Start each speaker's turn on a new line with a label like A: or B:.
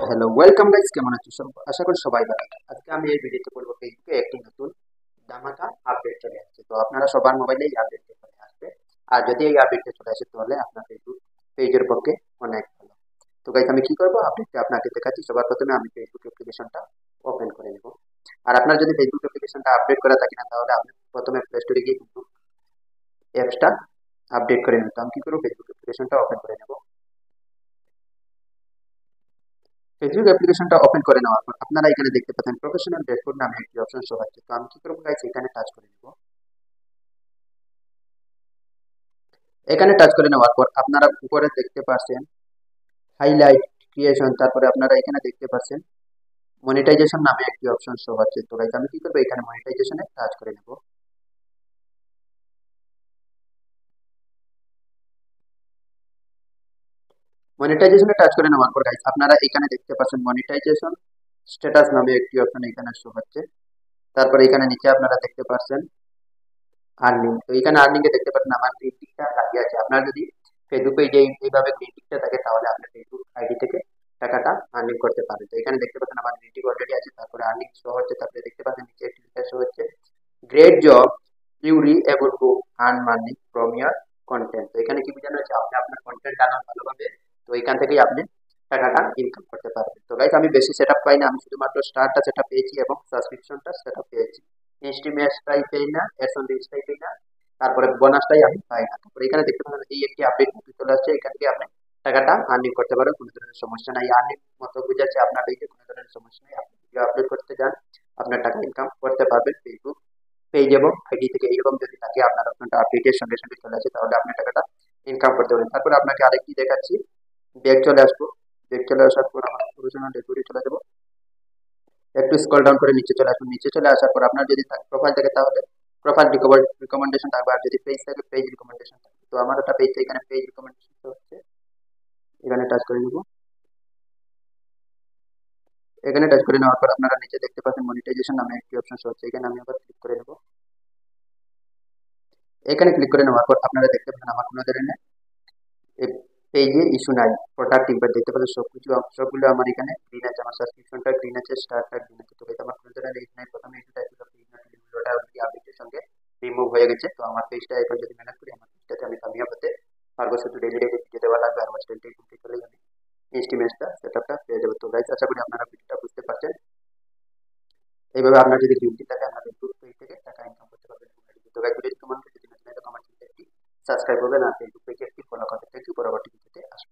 A: Hello, welcome guys, কেমন আছো সব? আশা করি সবাই ভালো আছো। আজকে আমি এই ভিডিওতে বলবো ফেসবুকে একটি নতুন ধামাকা আপডেট চলে আসছে। তো আপনারা সবার মোবাইলে এই আপডেটটি চলে আসবে। আর যদি এই আপডেটটা চলে আসে তাহলে আপনার ফেসবুক পেজের পক্ষে অনেক ভালো। তো গাইস, আমি কি করবো আপডেটটা আপনাকে দেখাচ্ছি। সবার প্রথমে আমি ফেসবুক অ্যাপ্লিকেশনটা ওপেন করে নেব। আর আপনার যদি ফেসবুক অ্যাপ্লিকেশনটা আপডেট করা থাকে না তাহলে আপনি প্রথমে প্লে স্টোরে গিয়ে কিন্তু অ্যাপসটা আপডেট করে নেবেন। তো আমি কি করবো, ফেসবুক অ্যাপ্লিকেশনটা ওপেন করে নেব। ফেসবুক অ্যাপ্লিকেশনটা ওপেন করে নেওয়ার পর আপনারা এখানে দেখতে পাচ্ছেন প্রফেশনাল ড্যাশবোর্ড নামে একটি অপশন শো হচ্ছে। তো আমি কি করবো গাইস, এখানে টাচ করে নেব। এখানে টাচ করে নেওয়ার পর আপনারা উপরে দেখতে পাচ্ছেন হাইলাইট ক্রিয়েশন, তারপরে আপনারা এখানে দেখতে পাচ্ছেন মনিটাইজেশন নামে একটি অপশন শো হচ্ছে। তো গাইস, আমি কি করবো, এখানে মনিটাইজেশনে টাচ করে নেব। মনিটাইজেশনে টাচ করে নেওয়ার পর গাইস আপনারা এখানে দেখতে পাচ্ছেন মনিটাইজেশন স্ট্যাটাস নামে একটি অপশন এখানে শো হচ্ছে। তারপরে এখানে নিচে আপনারা দেখতে পাচ্ছেন আর্নিং। তো এখানে আর্নিং এ দেখতে পাচ্ছেন আমার গ্রিন টিকটা লাগিয়ে আছে। আপনার যদি ফেসবুক পেজে এইভাবে গ্রিন টিকটা থাকে তাহলে আপনি ফেসবুক আইডি থেকে টাকাটা আর্নিং করতে পারবেন। তো এখানে দেখতে পাচ্ছেন আমার গ্রিন টিক অলরেডি আছে, তারপরে আর্নিং শো হচ্ছে। তারপরে দেখতে পাচ্ছেন নিচে একটি লেখা শো হচ্ছে গ্রেট জব, ইউ রি able to earn money from year content. তো এখানে কি বোঝানো হচ্ছে, আপনি আপনার কন্টেন্ট আনান ভালোভাবে, তো এখান থেকেই আপনি টাকাটা ইনকাম করতে পারবেন। তো গাইস, আমি বেশি সেটআপ পাই না, আমি শুধুমাত্র স্টারটা সেটআপ পেয়েছি এবং সাবস্ক্রিপশনটা সেটআপ পেয়েছি। ইনস্টিমেশটাই পেই না, এসন রিচটাই পেই না, তারপরে বোনাসটাই আমি পাই না। তারপরে এখানে দেখতে পাচ্ছেন এই একটি আপডেট চলে আসছে, এখান থেকে আপনি টাকাটা আর্নিং করতে পারবেন, কোনো ধরনের সমস্যা নাই। আর্নিং মতো বুঝাচ্ছে আপনার পেজে কোনো ধরনের সমস্যা নেই। আপনি ভিডিও আপলোড করতে যান, আপনার টাকা ইনকাম করতে পারবেন ফেসবুক পেজ এবং আইডি থেকে। এইরকম যদি থাকে আপনার আপনারটা আপডেটের সঙ্গে সঙ্গে চলে আসে তাহলে আপনার টাকাটা ইনকাম করতে পারবেন। তারপর আপনাকে আরেকটি দেখাচ্ছি, ব্যাক চলে আসবো। ব্যাক চলে আসার পর আমার প্রফেশনাল ডেসবোর্ডে চলে যাবো। একটু স্ক্রল ডাউন করে নিচে চলে আসুন। নিচে চলে আসার পর আপনার যদি প্রোফাইল থাকে তাহলে প্রোফাইল রিকমেন্ডেশন থাকবে, আর যদি পেজ থাকে পেজ রিকমেন্ডেশন থাকবে। তো আমার একটা পেজ, এখানে পেজ রিকমেন্ডেশন হচ্ছে, এখানে টাচ করে নিব। এখানে টাচ করে নেওয়ার পর আপনারা নিচে দেখতে পাচ্ছেন মনিটাইজেশন নামে একটি অপশন হচ্ছে, এখানে আমি আবার ক্লিক করে নেব। এখানে ক্লিক করে নেওয়ার পর আপনারা দেখতে পাচ্ছেন আমার কোনো ধরনের পেজে ইস্যু নাই। প্রোডাক্ট ইম্পোর্ট দেখতে পাচ্ছেন সবকিছু সবগুলো আমার এখানে গ্রিন আছে, আমার সাবস্ক্রিপশনটা গ্রিন আছে, স্টারটা গ্রিন আছে। তো এটা আমার কোনো ধরনের ইস্যু নাই। প্রথমে ইস্যুটা ছিল পেজ নট রিভিউড, ওটা অলরেডি আপডেটের সঙ্গে রিমুভ হয়ে গেছে। তো আমার পেজটা এখন যদি ম্যানেজ করি, আমার পেজটাতে আমি কামিয়াব হতে পারবো। শুধু ডেলি ডেলি ভিডিও দেওয়া লাগবে আর ওয়াচ টাইমটা কমপ্লিট করলেই আমি ইনস্টিমেশনটা সেটআপটা পেয়ে যাবো। তো গাইস, আশা করি আপনারা ভিডিওটা বুঝতে পারছেন। এইভাবে আপনার যদি গ্রিন টি থাকে আপনার ফেসবুক পেজ থেকে টাকা ইনকাম করতে পারবেন। তো গাইস, ভিডিওটি কেমন হয়েছে যদি নতুন হয় তো কমেন্ট করতে একটি সাবস্ক্রাইব করবেন আর ফেসবুক পেজে একটি ফলো করতে। Thank you. পরবর্তী ভিডিওতে আসবেন।